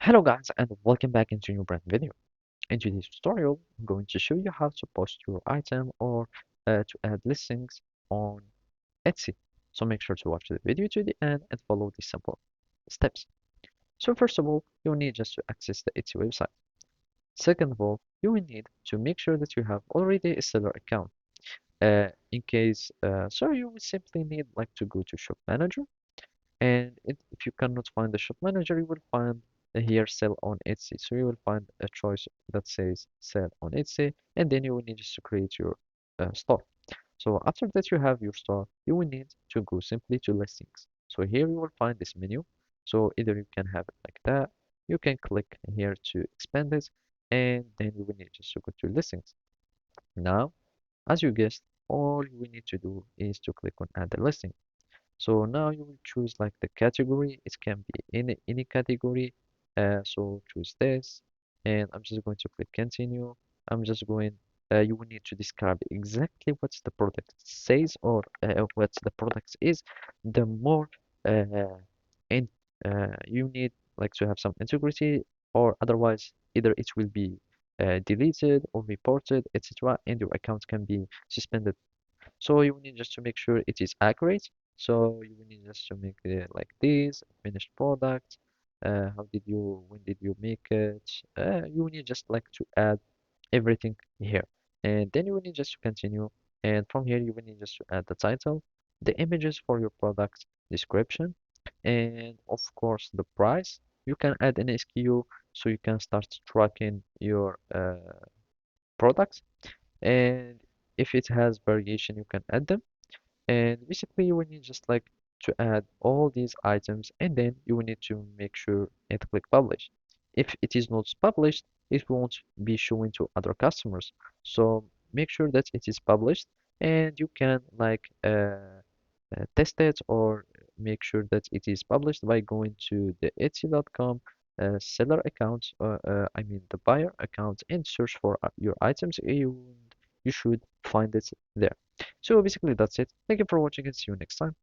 Hello guys and welcome back into a new brand video. In today's tutorial, I'm going to show you how to post your item or to add listings on Etsy. So make sure to watch the video to the end and follow these simple steps. So first of all, you will need just to access the Etsy website. Second of all, you will need to make sure that you have already a seller account. So you will simply need like to go to Shop Manager. And if you cannot find the shop manager, you will find here sell on Etsy. So you will find a choice that says sell on Etsy, and then you will need just to create your store. So after that you have your store, you will need to go simply to listings. So here you will find this menu. So either you can have it like that, you can click here to expand it, and then you will need just to go to listings. Now, as you guessed, all you will need to do is to click on add a listing. So now you will choose like the category. It can be any category. So choose this, and I'm just going to click continue. I'm just going. You will need to describe exactly what the product says or what the product is. The more in you need like to have some integrity, or otherwise either it will be deleted or reported, etc., and your account can be suspended. So you will need just to make sure it is accurate. So you will need just to make it like this, finished product. When did you make it? You will need just like to add everything here. And then you will need just to continue. And from here, you will need just to add the title, the images for your product description, and of course the price. You can add an SKU so you can start tracking your products. And if it has variation, you can add them. And basically, you will need just like to add all these items, and then you will need to make sure and click publish. If it is not published, it won't be showing to other customers. So make sure that it is published, and you can like test it or make sure that it is published by going to the Etsy.com seller account, I mean the buyer account, and search for your items. You should find it there. So basically that's it. Thank you for watching and see you next time.